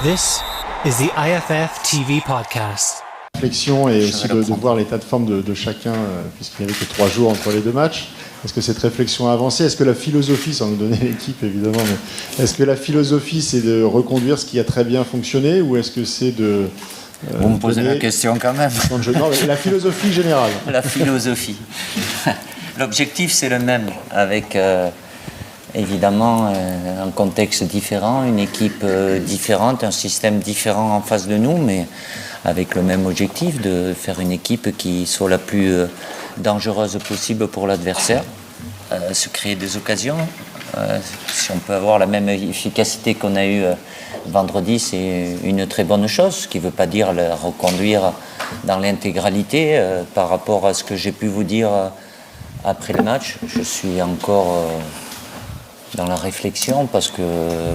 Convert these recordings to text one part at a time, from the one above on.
This is the IFF TV podcast. Réflexion et aussi de voir l'état de forme de chacun, puisqu'il n'y avait que 3 jours entre les deux matchs. Est-ce que cette réflexion a avancé? Est-ce que la philosophie, sans nous donner l'équipe évidemment, mais est-ce que la philosophie c'est de reconduire ce qui a très bien fonctionné ou est-ce que c'est de... Vous me posez la question quand même. Non, la philosophie générale. La philosophie. L'objectif c'est le même, avec évidemment un contexte différent, une équipe différente, un système différent en face de nous, mais avec le même objectif de faire une équipe qui soit la plus dangereuse possible pour l'adversaire, se créer des occasions. Si on peut avoir la même efficacité qu'on a eue vendredi, c'est une très bonne chose, ce qui ne veut pas dire la reconduire dans l'intégralité. Par rapport à ce que j'ai pu vous dire après le match, je suis encore dans la réflexion parce que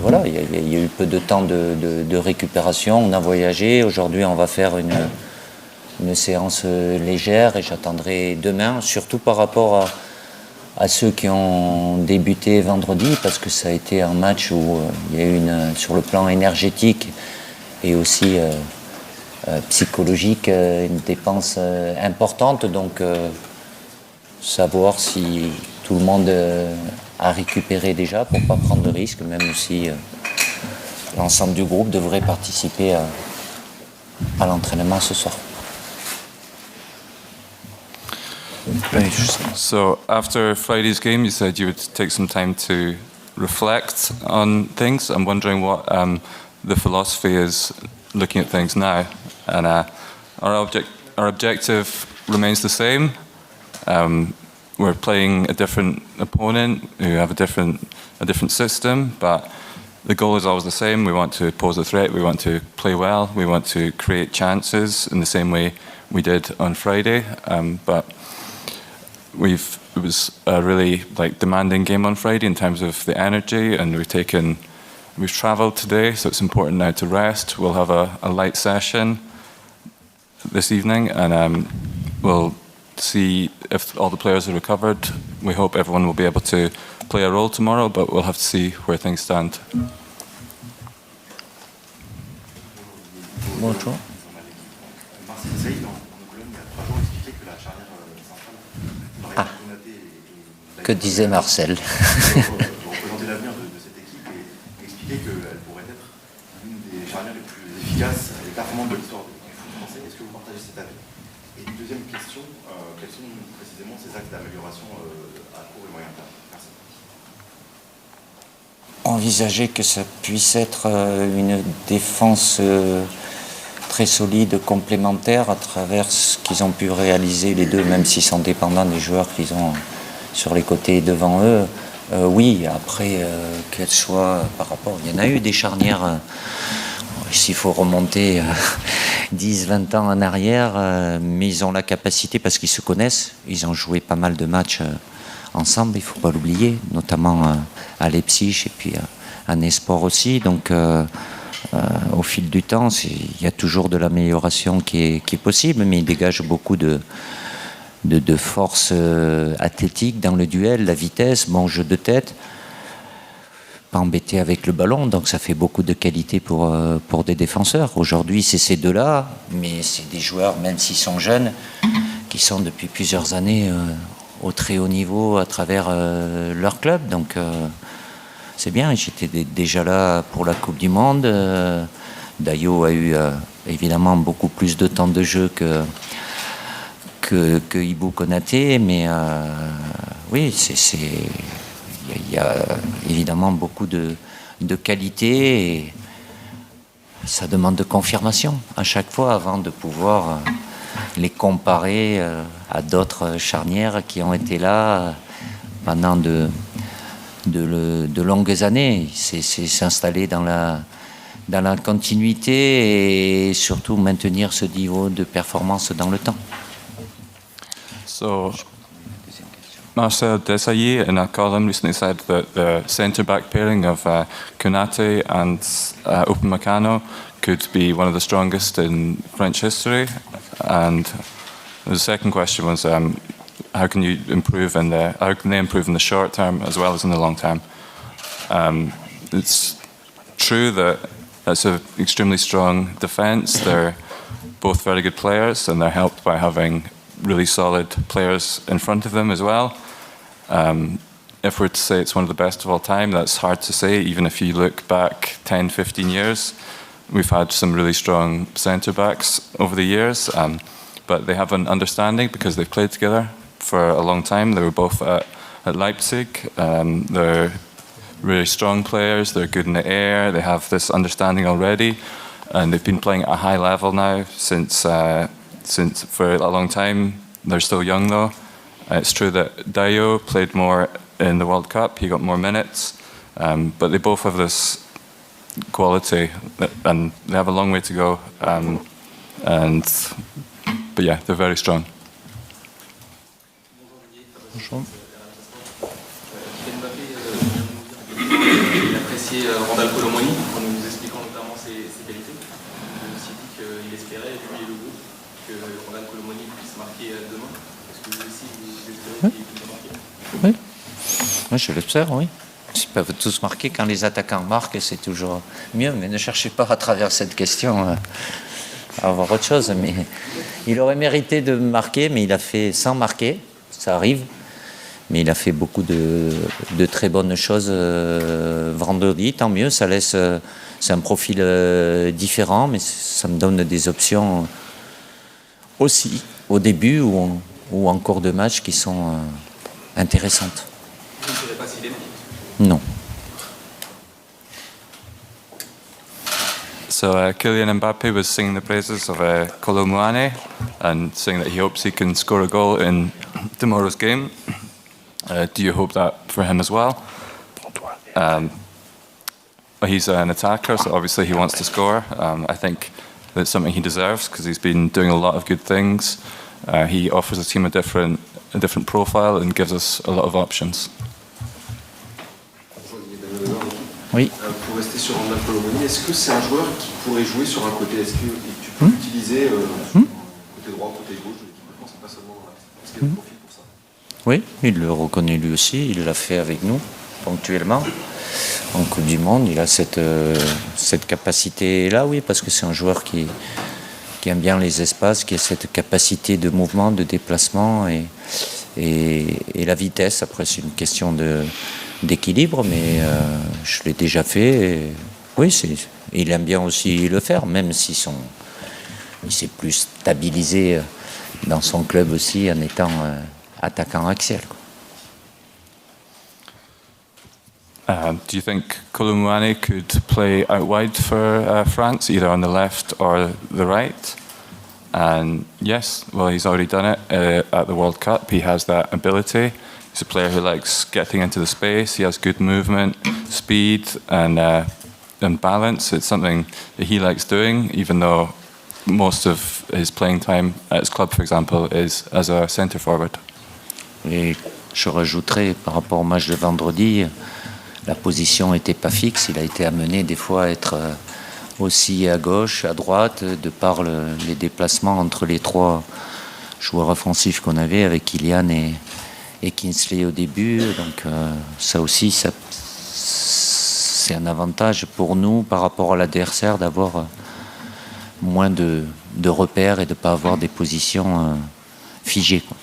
voilà, il y a eu peu de temps de récupération, on a voyagé, aujourd'hui on va faire une séance légère et j'attendrai demain, surtout par rapport à ceux qui ont débuté vendredi, parce que ça a été un match où il y a eu sur le plan énergétique et aussi psychologique une dépense importante, donc savoir si tout le monde a récupéré déjà pour ne pas prendre de risques, même si l'ensemble du groupe devrait participer à l'entraînement ce soir. So after Friday's game, you said you would take some time to reflect on things. I'm wondering what the philosophy is looking at things now. And our objective remains the same. We're playing a different opponent who have a different system, but the goal is always the same. We want to pose a threat, we want to play well, we want to create chances in the same way we did on Friday. But it was a really demanding game on Friday in terms of the energy, and we've travelled today, so it's important now to rest. We'll have a light session this evening, and we'll see if all the players are recovered. We hope everyone will be able to play a role tomorrow, but we'll have to see where things stand. Bonjour. Que disait Marcel? Représenter l'avenir de cette équipe et expliquer qu'elle pourrait être l'une des charnières les plus efficaces et performantes de l'histoire du foot français. Est-ce que vous partagez cet avis? Et une deuxième question, quels sont précisément ces axes d'amélioration à court et moyen terme? Merci. Envisager que ça puisse être une défense très solide, complémentaire à travers ce qu'ils ont pu réaliser les deux, même s'ils sont dépendants des joueurs qu'ils ont sur les côtés devant eux. Oui, après, qu'elle soit par rapport... Il y en a eu des charnières, s'il faut remonter 10-20 ans en arrière, mais ils ont la capacité, parce qu'ils se connaissent, ils ont joué pas mal de matchs ensemble, il ne faut pas l'oublier, notamment à Leipzig et puis à Nesport aussi. Donc, au fil du temps, il y a toujours de l'amélioration qui est possible, mais il dégage beaucoup de force athlétique dans le duel, la vitesse, bon jeu de tête, pas embêté avec le ballon, donc ça fait beaucoup de qualité pour des défenseurs. Aujourd'hui, c'est ces deux-là, mais c'est des joueurs, même s'ils sont jeunes, qui sont depuis plusieurs années au très haut niveau à travers leur club, donc c'est bien. J'étais déjà là pour la Coupe du Monde. Dayo a eu évidemment beaucoup plus de temps de jeu que Ibou Konaté, mais oui, il y a évidemment beaucoup de qualité et ça demande de confirmation à chaque fois avant de pouvoir les comparer à d'autres charnières qui ont été là pendant de longues années. C'est s'installer dans la continuité et surtout maintenir ce niveau de performance dans le temps. So, Marcel Desailly in a column recently said that the centre-back pairing of Konate and Upamecano could be one of the strongest in French history. And the second question was, how can they improve in the short term as well as in the long term? It's true that that's an extremely strong defence. They're both very good players, and they're helped by having really solid players in front of them as well. If we're to say it's one of the best of all time, that's hard to say. Even if you look back 10, 15 years, we've had some really strong centre-backs over the years, but they have an understanding because they've played together for a long time. They were both at Leipzig. They're really strong players. They're good in the air. They have this understanding already, and they've been playing at a high level now since for a long time. They're still young though. It's true that Dayo played more in the World Cup. He got more minutes, but they both have this quality, and they have a long way to go. But yeah, they're very strong. Il appréciait Randal Colomoni en nous expliquant notamment ses qualités. Il a aussi dit qu'il espérait, lui et le groupe, que Randal Colomoni puisse marquer demain. Est-ce que vous aussi vous espérez qu'il puisse marquer? Oui. Moi, je l'espère, oui. Ils peuvent tous marquer. Quand les attaquants marquent, c'est toujours mieux. Mais ne cherchez pas à travers cette question à avoir autre chose. Mais il aurait mérité de marquer, mais il a fait sans marquer. Ça arrive. Mais il a fait beaucoup de très bonnes choses vendredi. Tant mieux, ça laisse. C'est un profil différent, mais ça me donne des options aussi au début ou en cours de match qui sont intéressantes. Vous ne saurez pas s'il est marqué? Non. So Kylian Mbappe was singing the praises of Kolo Muani and saying that he hopes he can score a goal in tomorrow's game. Do you hope that for him as well? He's an attacker, so obviously he wants to score. I think that's something he deserves because he's been doing a lot of good things. He offers the team a different profile and gives us a lot of options. Oui. Pour rester sur Randal Colomoni, est-ce que c'est un joueur qui pourrait jouer sur un côté? Est-ce que tu peux l'utiliser côté droit, côté gauche de l'équipe de France, pas seulement dans l'axe? Est-ce qu'il y a le profil pour ça? Oui, il le reconnaît lui aussi. Il l'a fait avec nous ponctuellement. En Coupe du Monde, il a cette capacité-là, oui, parce que c'est un joueur qui aime bien les espaces, qui a cette capacité de mouvement, de déplacement et la vitesse. Après, c'est une question d'équilibre, mais je l'ai déjà fait. Et, oui, il aime bien aussi le faire, même il s'est plus stabilisé dans son club aussi en étant attaquant axial. Do you think Kolo Muani could play out wide for France, either on the left or the right? And yes, well, he's already done it at the World Cup. He has that ability. He's a player who likes getting into the space. He has good movement, speed, and balance. It's something that he likes doing, even though most of his playing time at his club, for example, is as a centre forward. Et je rajouterai, par rapport au match de vendredi, la position n'était pas fixe. Il a été amené des fois à être aussi à gauche, à droite, de par les déplacements entre les trois joueurs offensifs qu'on avait avec Kylian et Kingsley au début. Donc ça aussi, c'est un avantage pour nous par rapport à l'adversaire d'avoir moins de repères et de ne pas avoir des positions figées, quoi.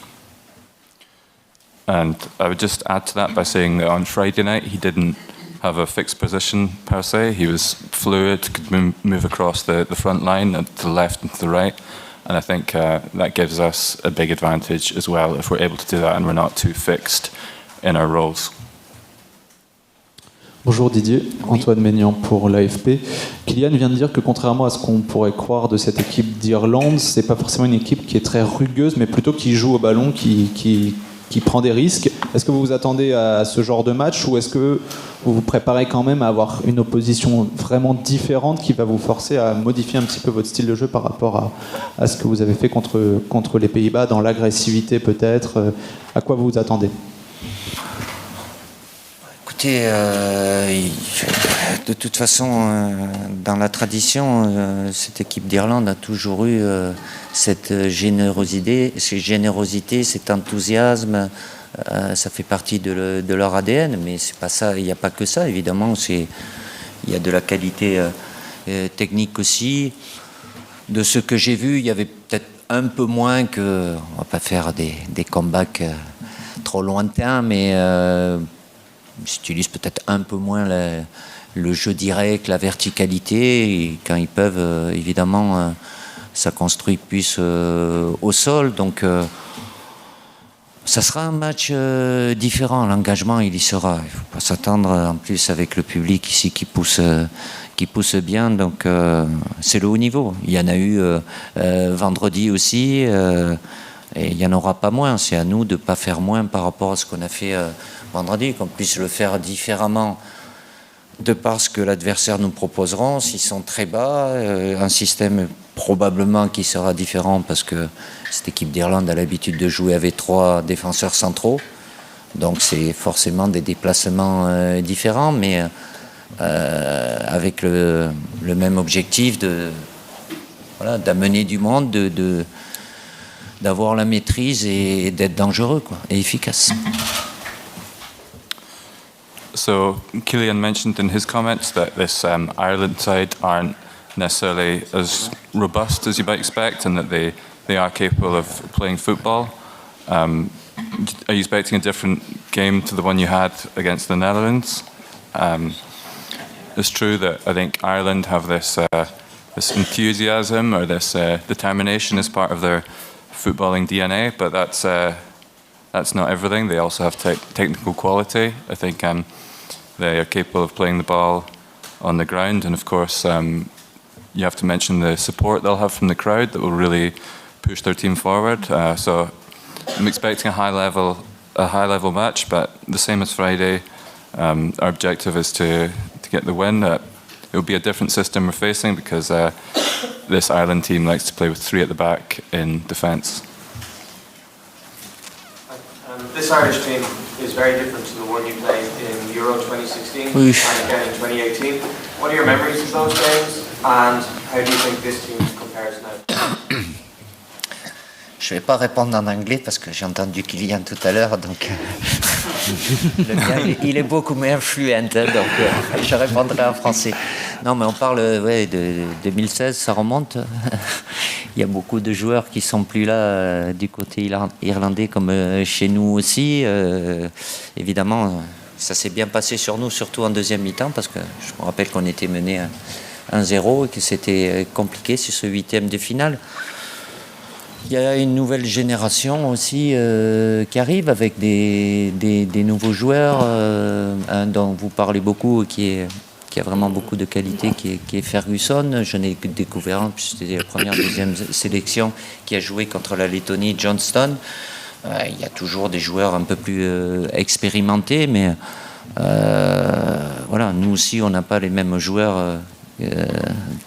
And I would just add to that by saying that on Friday night he didn't have a fixed position per se. He was fluid, could move across the front line to the left and to the right. And I think that gives us a big advantage as well if we're able to do that and we're not too fixed in our roles. Bonjour Didier, Antoine Maignan pour l'AFP. Kylian vient de dire que contrairement à ce qu'on pourrait croire de cette équipe d'Irlande, c'est pas forcément une équipe qui est très rugueuse, mais plutôt qui joue au ballon, qui prend des risques. Est-ce que vous vous attendez à ce genre de match ou est-ce que vous vous préparez quand même à avoir une opposition vraiment différente qui va vous forcer à modifier un petit peu votre style de jeu par rapport à ce que vous avez fait contre les Pays-Bas, dans l'agressivité peut-être? À quoi vous vous attendez? Écoutez, de toute façon, dans la tradition, cette équipe d'Irlande a toujours eu cette générosité, cet enthousiasme. Ça fait partie de leur ADN, mais c'est pas ça. Il n'y a pas que ça, évidemment. Il y a de la qualité technique aussi. De ce que j'ai vu, il y avait peut-être un peu moins que... On va pas faire des comebacks trop lointains, mais ils utilisent peut-être un peu moins le jeu direct, la verticalité, et quand ils peuvent, évidemment, ça construit plus au sol. Donc, ça sera un match différent. L'engagement, il y sera. Il ne faut pas s'attendre, en plus, avec le public ici qui pousse bien. Donc, c'est le haut niveau. Il y en a eu vendredi aussi, et il n'y en aura pas moins. C'est à nous de ne pas faire moins par rapport à ce qu'on a fait vendredi, qu'on puisse le faire différemment de par ce que l'adversaire nous proposeront. S'ils sont très bas, un système probablement qui sera différent parce que cette équipe d'Irlande a l'habitude de jouer avec 3 défenseurs centraux. Donc c'est forcément des déplacements différents, mais avec le même objectif d'amener du monde, d'avoir la maîtrise et d'être dangereux et efficace. So Killian mentioned in his comments that this Ireland side aren't necessarily as robust as you might expect, and that they are capable of playing football. Are you expecting a different game to the one you had against the Netherlands? It's true that I think Ireland have this enthusiasm or this determination as part of their footballing DNA, but that's not everything. They also have technical quality. I think they are capable of playing the ball on the ground, and of course you have to mention the support they'll have from the crowd that will really push their team forward. So I'm expecting a high level match, but the same as Friday. Our objective is to get the win. It will be a different system we're facing because this Ireland team likes to play with 3 at the back in defence. This Irish team is very different to the one you played in Euro 2016 and again in 2018. What are your memories of those games, and how do you think this team compares now? Je ne vais pas répondre en anglais parce que j'ai entendu Kylian tout à l'heure, donc le mien, il est beaucoup moins fluent, donc je répondrai en français. Non, mais on parle de 2016, ça remonte. Il y a beaucoup de joueurs qui sont plus là du côté irlandais comme chez nous aussi. Évidemment, ça s'est bien passé sur nous, surtout en deuxième mi-temps, parce que je me rappelle qu'on était mené 1-0 et que c'était compliqué sur ce 8e de finale. Il y a une nouvelle génération aussi qui arrive avec des nouveaux joueurs, un dont vous parlez beaucoup, qui a vraiment beaucoup de qualité, qui est Ferguson. Je n'ai découvert, c'était la première, deuxième sélection, qui a joué contre la Lettonie, Johnston. Il y a toujours des joueurs un peu plus expérimentés, mais voilà, nous aussi, on n'a pas les mêmes joueurs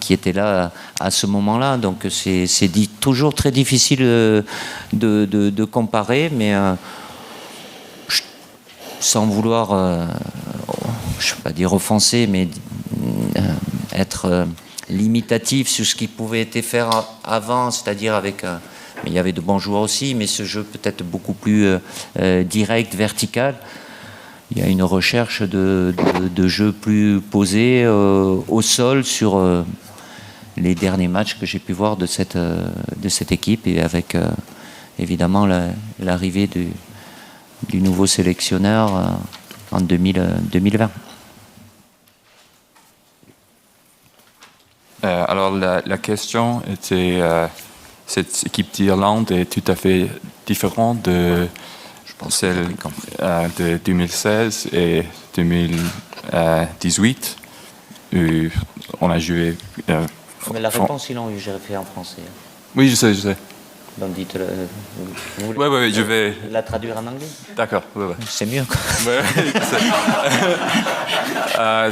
qui étaient là à ce moment-là. Donc c'est toujours très difficile de comparer, mais sans vouloir, je ne vais pas dire offenser, mais être limitatif sur ce qui pouvait être fait avant, c'est-à-dire avec... mais il y avait de bons joueurs aussi, mais ce jeu peut-être beaucoup plus direct, vertical. Il y a une recherche de jeu plus posé au sol sur les derniers matchs que j'ai pu voir de cette équipe, et avec évidemment l'arrivée du nouveau sélectionneur en 2020. Alors la question était, cette équipe d'Irlande est tout à fait différente de celle de 2016 et 2018, où on a joué... Mais la réponse, ils l'ont eu, j'ai fait en français. Oui, je sais. Donc dites-le. Vous Oui, je vais la traduire en anglais. D'accord, oui. C'est mieux, quoi.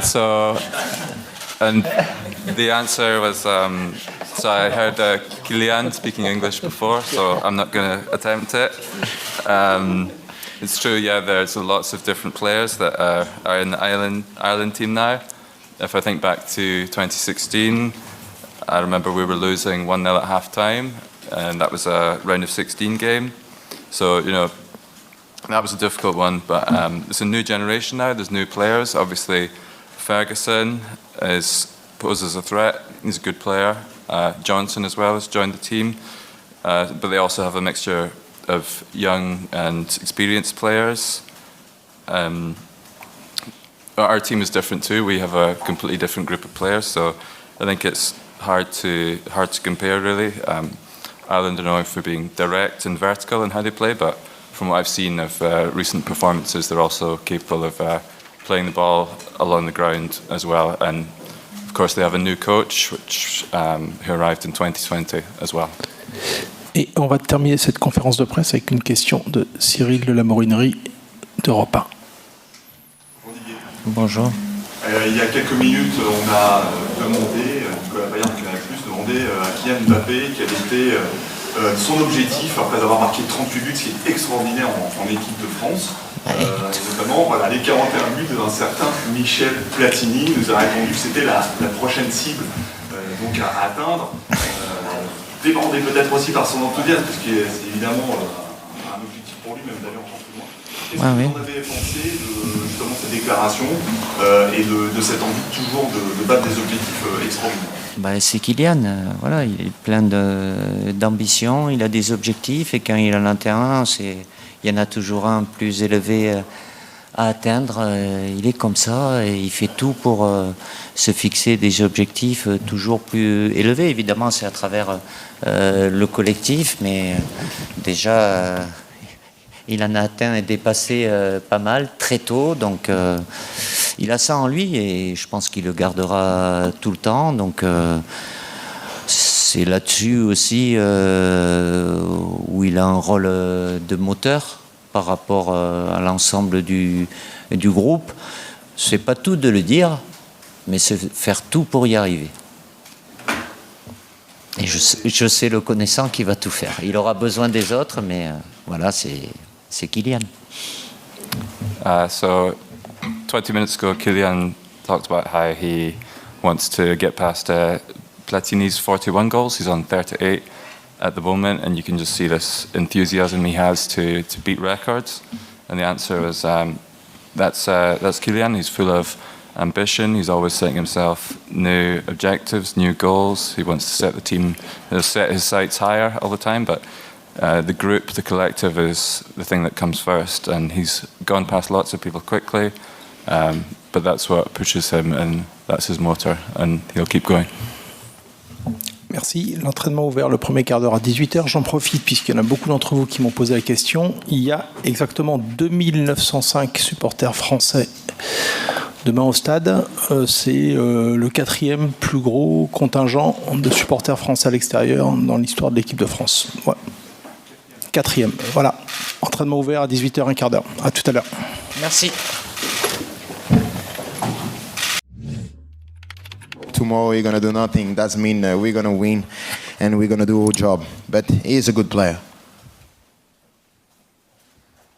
So, and the answer was, so I heard Kylian speaking English before, so I'm not going to attempt it. It's true, yeah, there's lots of different players that are in the Ireland team now. If I think back to 2016, I remember we were losing 1-0 at half-time, and that was a round of 16 game. So, that was a difficult one, but it's a new generation now, there's new players. Obviously, Ferguson is poses a threat. He's a good player. Johnson as well has joined the team. But they also have a mixture of young and experienced players. Our team is different too. We have a completely different group of players, so I think it's hard to compare really. Ireland are known for being direct and vertical in how they play, but from what I've seen of recent performances, they're also capable of playing the ball along the ground as well. And of course, they have a new coach, who arrived in 2020 as well. Et on va terminer cette conférence de presse avec une question de Cyril de la Morinerie d'Europe 1. Bonjour. Il y a quelques minutes, on a demandé, Nicolas Bayern de Canal+, demandé à Kylian Mbappé quel était son objectif après avoir marqué 38 buts, ce qui est extraordinaire en équipe de France. Notamment, voilà, les 41 buts d'un certain Michel Platini nous a répondu que c'était la prochaine cible donc à atteindre. Débordé peut-être aussi par son enthousiasme, parce que c'est évidemment un objectif pour lui, même d'aller encore plus loin. Qu'est-ce que vous en avez pensé de justement cette déclaration et de cette envie toujours de battre des objectifs extraordinaires? C'est Kylian, voilà, il est plein d'ambition, il a des objectifs et quand il en a un, il y en a toujours un plus élevé à atteindre. Il est comme ça et il fait tout pour se fixer des objectifs toujours plus élevés. Évidemment, c'est à travers le collectif, mais déjà, il en a atteint et dépassé pas mal très tôt. Donc, il a ça en lui et je pense qu'il le gardera tout le temps. Donc, c'est là-dessus aussi où il a un rôle de moteur par rapport à l'ensemble du groupe. C'est pas tout de le dire, mais c'est faire tout pour y arriver. Et je sais le connaissant qui va tout faire. Il aura besoin des autres, mais voilà, c'est Kylian. So 20 minutes ago, Kylian talked about how he wants to get past Platini's 41 goals. He's on 38 at the moment, and you can just see this enthusiasm he has to beat records. And the answer was that's Kylian. He's full of ambition. He's always setting himself new objectives, new goals. He wants to set his sights higher all the time, but the group, the collective is the thing that comes first, and he's gone past lots of people quickly, but that's what pushes him, and that's his motor, and he'll keep going. Merci. L'entraînement ouvert le premier quart d'heure à 18h. J'en profite puisqu'il y en a beaucoup d'entre vous qui m'ont posé la question. Il y a exactement 2905 supporters français demain au stade. C'est le 4e plus gros contingent de supporters français à l'extérieur dans l'histoire de l'équipe de France. Ouais. 4e. Voilà. Entraînement ouvert à 18h, un quart d'heure. À tout à l'heure. Merci. Tomorrow we're going to do nothing. That means we're going to win and we're going to do our job. But he is a good player.